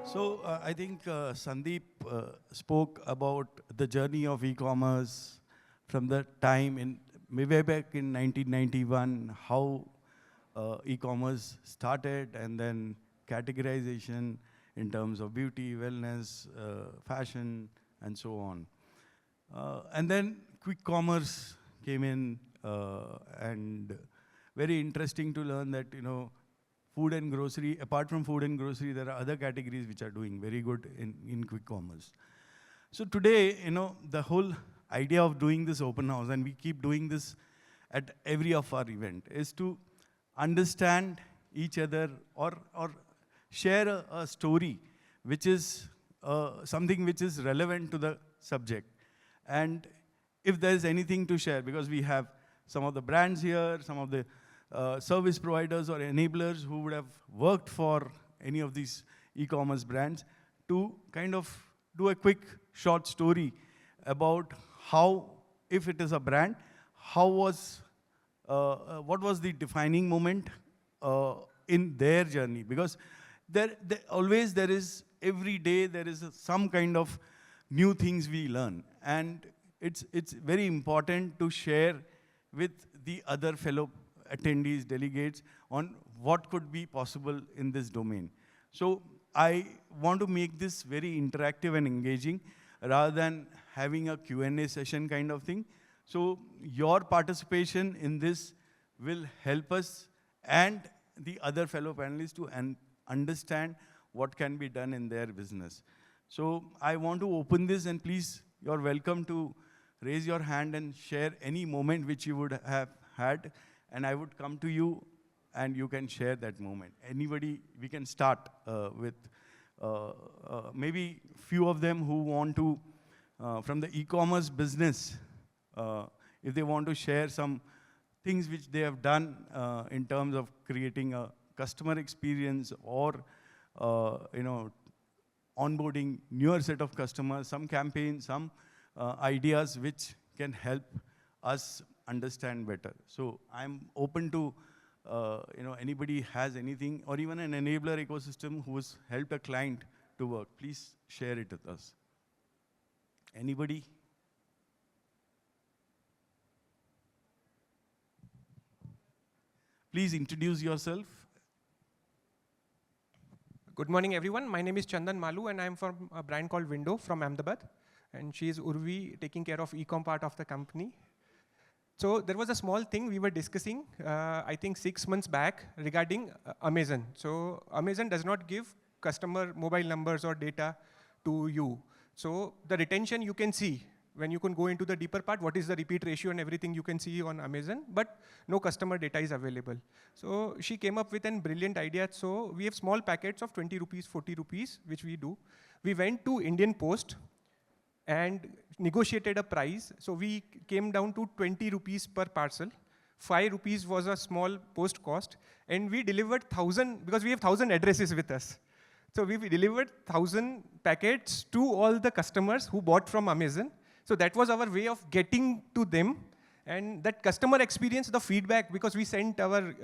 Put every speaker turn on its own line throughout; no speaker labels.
I think Sandeep spoke about the journey of e-commerce from the time in way back in 1991, how e-commerce started, and then categorization in terms of beauty, wellness, fashion, and so on. And then quick commerce came in, and very interesting to learn that, food and grocery, apart from food and grocery, there are other categories which are doing very good in quick commerce. So today, the whole idea of doing this open house, and we keep doing this at every of our event, is to understand each other or share a story which is something which is relevant to the subject. And if there's anything to share, because we have some of the brands here, some of the service providers or enablers who would have worked for any of these e-commerce brands, to kind of do a quick short story about how, if it is a brand, how was, what was the defining moment in their journey. Because always there is, every day there is some kind of new things we learn. And it's very important to share with the other fellow attendees, delegates, on what could be possible in this domain. So I want to make this very interactive and engaging rather than having a Q&A session kind of thing. So your participation in this will help us and the other fellow panelists to understand what can be done in their business. So I want to open this, and please, you're welcome to raise your hand and share any moment which you would have had. And I would come to you and you can share that moment. Anybody, we can start with maybe few of them who want to, from the e-commerce business, if they want to share some things which they have done in terms of creating a customer experience or onboarding newer set of customers, some campaigns, some ideas which can help us understand better. So I'm open to, anybody has anything, or even an enabler ecosystem who has helped a client to work. Please share it with us. Anybody? Please introduce yourself.
Good morning, everyone. My name is Chandan Malu, and I'm from a brand called Window from Ahmedabad. And she is Urvi, taking care of e-com part of the company. So there was a small thing we were discussing, I think 6 months back, regarding Amazon. So Amazon does not give customer mobile numbers or data to you. So the retention you can see, when you can go into the deeper part, what is the repeat ratio and everything you can see on Amazon, but no customer data is available. So she came up with a brilliant idea. So we have small packets of 20 rupees, 40 rupees, which we do. We went to Indian Post and negotiated a price. So we came down to 20 rupees per parcel. 5 rupees was a small post cost. And we delivered 1,000, because we have 1,000 addresses with us. So we delivered 1,000 packets to all the customers who bought from Amazon. So that was our way of getting to them. And that customer experience, the feedback, because we sent our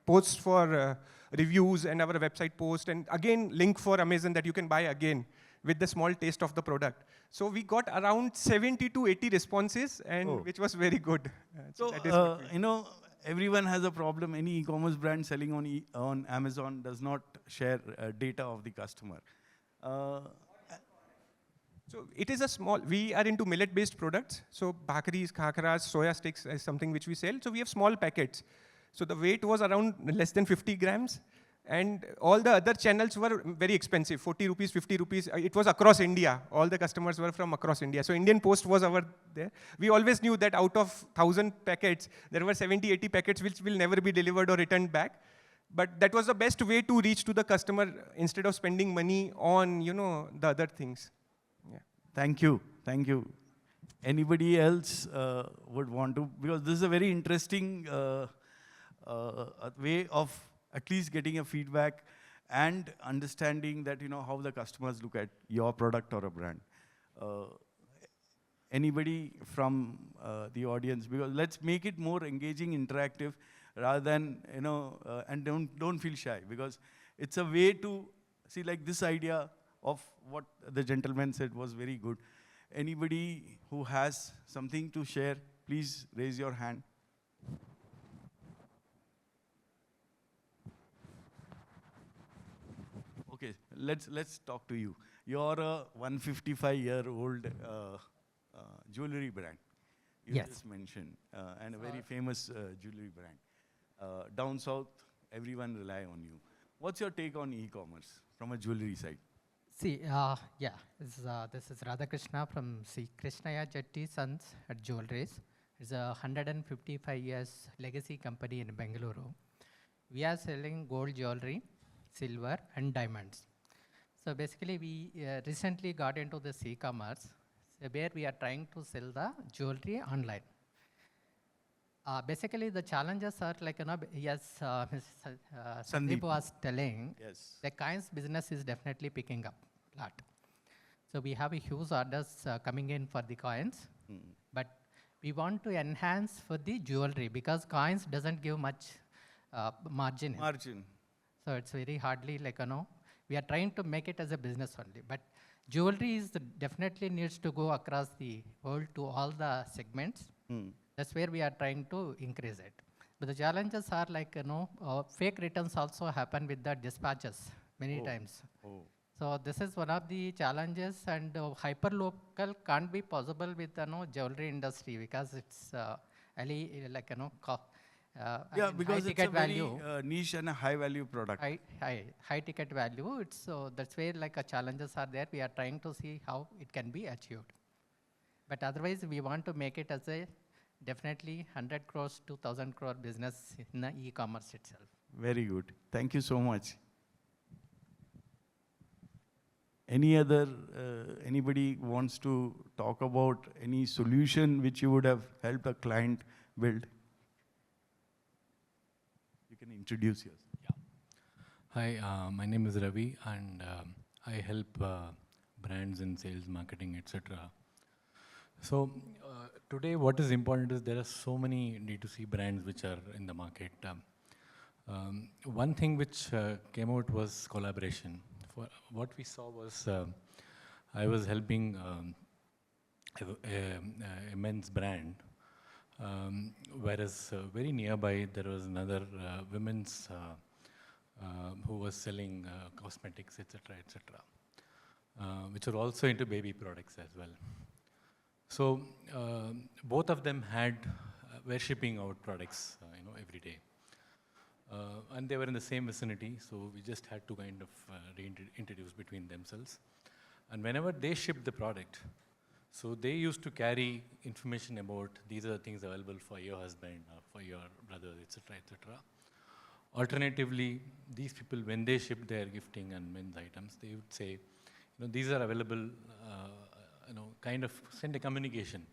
posts for reviews and our website post, and again, link for Amazon that you can buy again with the small taste of the product. So we got around 70 to 80 responses, and which was very good.
So, everyone has a problem. Any e-commerce brand selling on Amazon does not share data of the customer.
So it is a small, we are into millet-based products. So bhakaris, khakras, soya sticks is something which we sell. So we have small packets. So the weight was around less than 50 grams. And all the other channels were very expensive, 40 rupees, 50 rupees. It was across India. All the customers were from across India. So Indian Post was there. We always knew that out of 1,000 packets, there were 70, 80 packets which will never be delivered or returned back. But that was the best way to reach to the customer instead of spending money on, the other things. Yeah.
Thank you. Thank you. Anybody else would want to? Because this is a very interesting way of at least getting a feedback and understanding that, how the customers look at your product or a brand. Anybody from the audience? Because let's make it more engaging, interactive, rather than, and don't feel shy, because it's a way to See, like this idea of what the gentleman said was very good. Anybody who has something to share, please raise your hand. Okay, let's talk to you. You're a 155-year-old jewelry brand. You
Yes.
just mentioned, and a very famous jewelry brand. Down south, everyone rely on you. What's your take on e-commerce from a jewelry side?
See, yeah, this is Radhakrishna from Krishnaya Jetty Sons at Jewelries. It's a 155 years legacy company in Bengaluru. We are selling gold jewelry, silver, and diamonds. So basically, we recently got into this e-commerce, where we are trying to sell the jewelry online. Basically, the challenges are like, yes, Sandeep was telling,
Yes.
the coins business is definitely picking up a lot. So we have a huge orders coming in for the coins, but we want to enhance for the jewelry because coins doesn't give much margin.
Margin.
So it's very hardly like, we are trying to make it as a business only. But jewelry is definitely needs to go across the world to all the segments. That's where we are trying to increase it. But the challenges are like, fake returns also happen with the dispatches many times. So this is one of the challenges, and hyper-local can't be possible with the jewelry industry because it's like,
Yeah, because
high
it's a
ticket
very
value.
niche and a high-value product.
High ticket value. So that's where like challenges are there. We are trying to see how it can be achieved. But otherwise, we want to make it as a definitely 100 crores to 1,000 crore business in the e-commerce itself.
Very good. Thank you so much. Anybody wants to talk about any solution which you would have helped a client build? You can introduce yourself.
Hi, my name is Ravi, and I help brands in sales, marketing, etc. So today, what is important is there are so many D2C brands which are in the market. One thing which came out was collaboration. What we saw was I was helping a men's brand, whereas very nearby there was another women's who was selling cosmetics, etc., which are also into baby products as well. So both of them were shipping out products, every day. And they were in the same vicinity, so we just had to kind of reintroduce between themselves. And whenever they shipped the product, so they used to carry information about these are the things available for your husband or for your brother, etc., etc. Alternatively, these people, when they ship their gifting and men's items, they would say, these are available, kind of send a communication.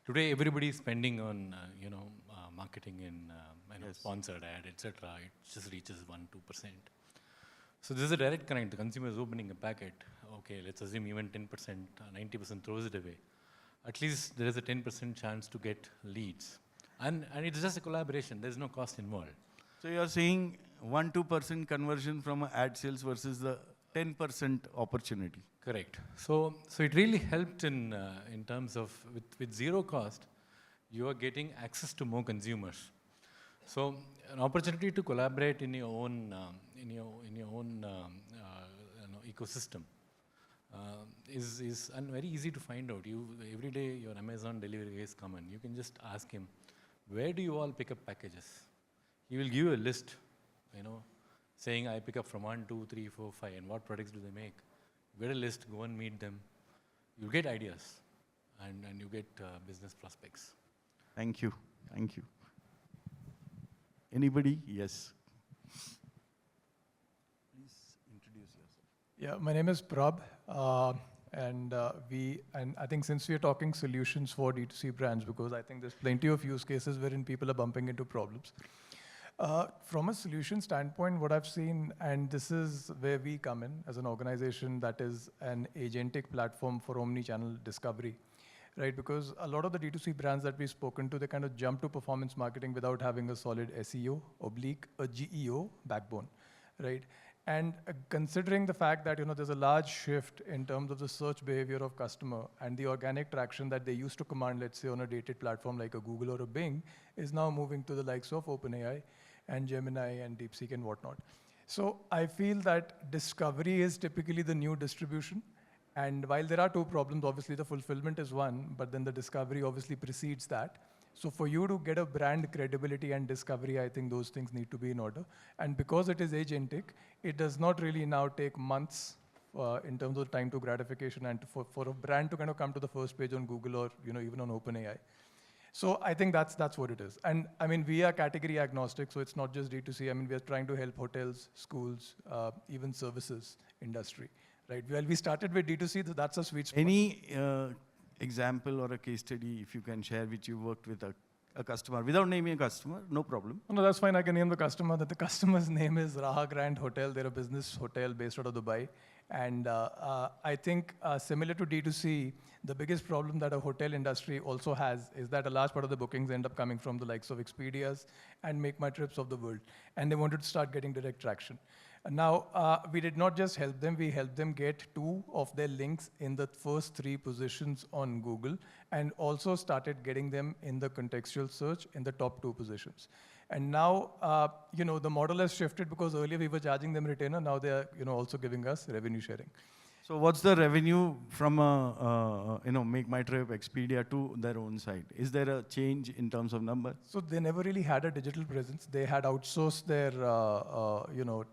Today, everybody is spending on, marketing and sponsored ad, etc. It just reaches 1-2%. So this is a direct connect. The consumer is opening a packet. Okay, let's assume even 10%, 90% throws it away. At least there is a 10% chance to get leads. And it's just a collaboration. There's no cost involved.
So you're saying 1-2% conversion from ad sales versus the 10% opportunity.
Correct. So it really helped in terms of with zero cost, you are getting access to more consumers. So an opportunity to collaborate in your own ecosystem is very easy to find out. Every day your Amazon delivery guys come in. You can just ask him, where do you all pick up packages? He will give you a list, saying I pick up from 1, 2, 3, 4, 5, and what products do they make? Get a list, go and meet them. You get ideas, and you get business prospects.
Thank you. Thank you. Anybody? Yes. Please introduce yourself.
Yeah, my name is Prab, and I think since we are talking solutions for D2C brands, because I think there's plenty of use cases wherein people are bumping into problems. From a solution standpoint, what I've seen, and this is where we come in as an organization that is an agentic platform for omni-channel discovery, right? Because a lot of the D2C brands that we've spoken to, they kind of jump to performance marketing without having a solid SEO / a GEO backbone, right? And considering the fact that there's a large shift in terms of the search behavior of customer and the organic traction that they used to command, let's say on a dated platform like a Google or a Bing, is now moving to the likes of OpenAI and Gemini and DeepSeek and whatnot. So I feel that discovery is typically the new distribution. And while there are two problems, obviously the fulfillment is one, but then the discovery obviously precedes that. So for you to get a brand credibility and discovery, I think those things need to be in order. And because it is agentic, it does not really now take months in terms of time to gratification and for a brand to kind of come to the first page on Google or even on OpenAI. So I think that's what it is. And I mean, we are category agnostic, so it's not just D2C. I mean, we are trying to help hotels, schools, even services industry, right? Well, we started with D2C, so that's a sweet spot.
Any example or a case study, if you can share, which you worked with a customer, without naming a customer, no problem.
No, that's fine. I can name the customer. That the customer's name is Raha Grand Hotel. They're a business hotel based out of Dubai. And I think similar to D2C, the biggest problem that a hotel industry also has is that a large part of the bookings end up coming from the likes of Expedias and Make My Trips of the world. And they wanted to start getting direct traction. Now, we did not just help them, we helped them get 2 of their links in the first 3 positions on Google and also started getting them in the contextual search in the top 2 positions. And now, the model has shifted because earlier we were charging them retainer, now they are also giving us revenue sharing.
So what's the revenue from Make My Trip, Expedia to their own site? Is there a change in terms of number?
So they never really had a digital presence. They had outsourced their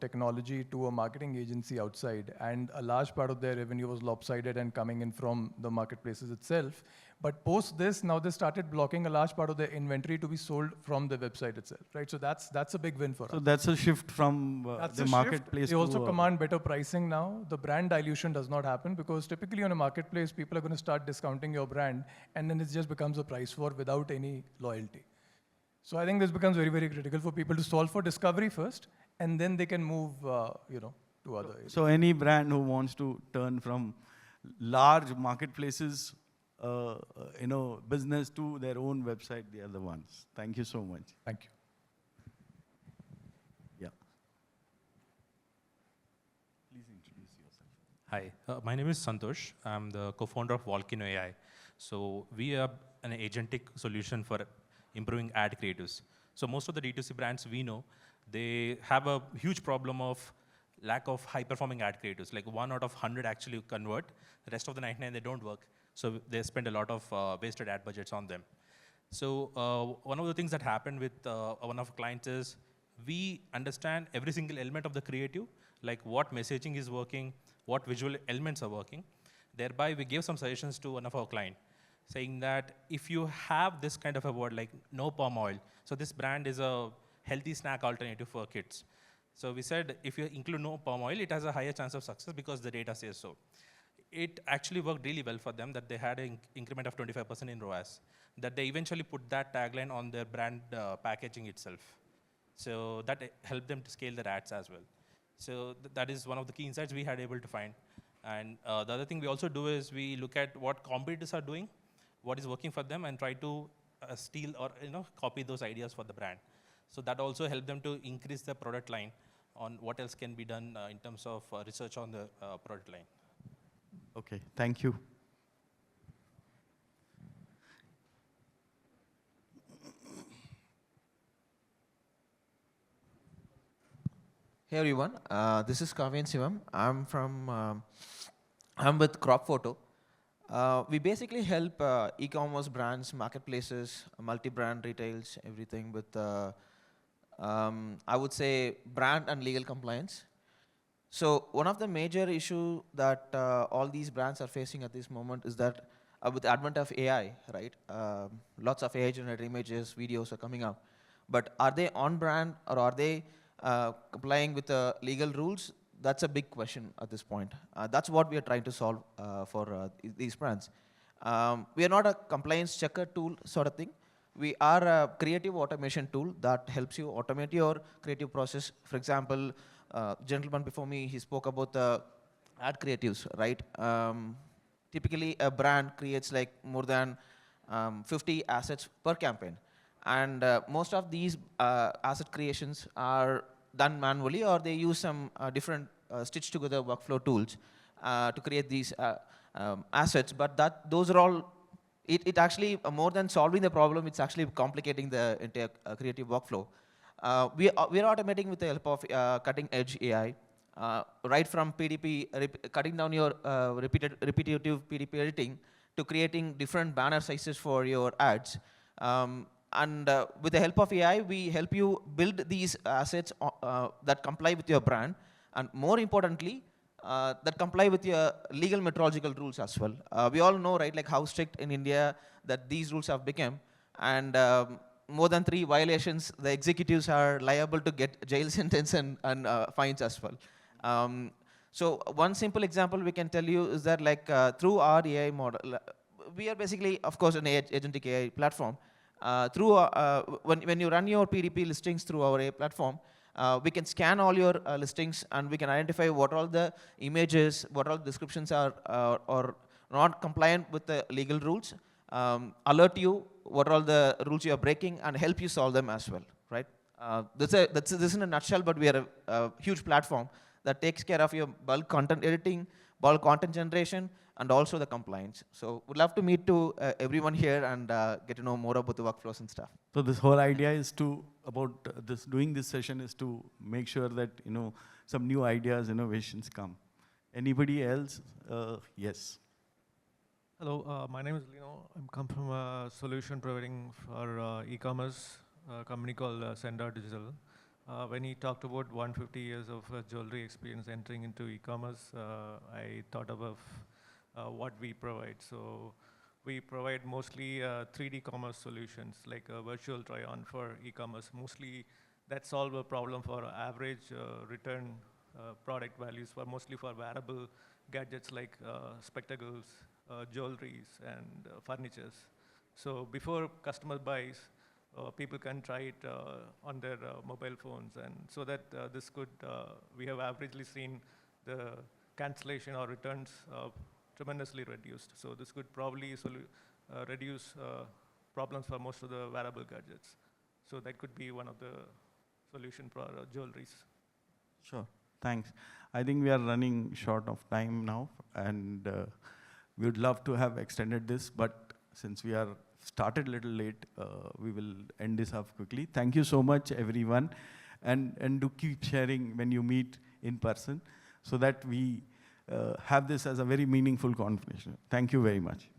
technology to a marketing agency outside, and a large part of their revenue was lopsided and coming in from the marketplaces itself. But post this, now they started blocking a large part of their inventory to be sold from the website itself, right? So that's a big win for us.
So that's a shift from the marketplace.
They also command better pricing now. The brand dilution does not happen because typically on a marketplace, people are going to start discounting your brand, and then it just becomes a price war without any loyalty. So I think this becomes very, very critical for people to solve for discovery first, and then they can move, to other areas.
So any brand who wants to turn from large marketplaces business to their own website, they are the ones. Thank you so much.
Thank you.
Yeah.
Please introduce yourself. Hi, my name is Santosh. I'm the co-founder of Volcano AI. So we are an agentic solution for improving ad creatives. So most of the D2C brands we know, they have a huge problem of lack of high-performing ad creatives. Like 1 out of 100 actually convert. The rest of the 99, they don't work. So they spend a lot of wasted ad budgets on them. So one of the things that happened with one of our clients is we understand every single element of the creative, like what messaging is working, what visual elements are working. Thereby, we gave some suggestions to one of our clients, saying that if you have this kind of a word like no palm oil, so this brand is a healthy snack alternative for kids. So we said if you include no palm oil, it has a higher chance of success because the data says so. It actually worked really well for them that they had an increment of 25% in ROAS, that they eventually put that tagline on their brand packaging itself. So that helped them to scale their ads as well. So that is one of the key insights we had able to find. And the other thing we also do is we look at what competitors are doing, what is working for them, and try to steal or copy those ideas for the brand. So that also helped them to increase the product line on what else can be done in terms of research on the product line.
Okay, thank you.
Hey everyone, this is Kavyan Sivam. I'm with Crop Photo. We basically help e-commerce brands, marketplaces, multi-brand retails, everything with, I would say, brand and legal compliance. So one of the major issues that all these brands are facing at this moment is that with the advent of AI, right? Lots of AI-generated images, videos are coming up. But are they on brand or are they complying with the legal rules? That's a big question at this point. That's what we are trying to solve for these brands. We are not a compliance checker tool sort of thing. We are a creative automation tool that helps you automate your creative process. For example, gentleman before me, he spoke about the ad creatives, right? Typically, a brand creates like more than 50 assets per campaign. And most of these asset creations are done manually, or they use some different stitched together workflow tools to create these assets. But those are all, it actually, more than solving the problem, it's actually complicating the entire creative workflow. We are automating with the help of cutting-edge AI, right from PDP, cutting down your repetitive PDP editing to creating different banner sizes for your ads. And with the help of AI, we help you build these assets that comply with your brand, and more importantly, that comply with your legal metrological rules as well. We all know, right, like how strict in India that these rules have become, and more than 3 violations, the executives are liable to get jail sentence and fines as well. So one simple example we can tell you is that, like, through our AI model, we are basically, of course, an agentic AI platform. When you run your PDP listings through our AI platform, we can scan all your listings, and we can identify what all the images, what all the descriptions are or not compliant with the legal rules, alert you what all the rules you are breaking, and help you solve them as well, right? This is in a nutshell, but we are a huge platform that takes care of your bulk content editing, bulk content generation, and also the compliance. So we'd love to meet to everyone here and get to know more about the workflows and stuff.
So this whole idea is doing this session is to make sure that, some new ideas, innovations come. Anybody else? Yes.
Hello, my name is Lino. I come from a solution providing for e-commerce company called Senda Digital. When he talked about 150 years of jewelry experience entering into e-commerce, I thought about what we provide. So we provide mostly 3D commerce solutions, like a virtual try-on for e-commerce. Mostly that solve a problem for average return product values, mostly for wearable gadgets like spectacles, jewelries, and furnitures. So before customer buys, people can try it on their mobile phones, and so that this could, we have averagely seen the cancellation or returns tremendously reduced. So this could probably reduce problems for most of the wearable gadgets. So that could be one of the solution for jewelries.
Sure, thanks. I think we are running short of time now, and we would love to have extended this, but since we are started a little late, we will end this up quickly. Thank you so much, everyone, and do keep sharing when you meet in person, so that we have this as a very meaningful conversation. Thank you very much.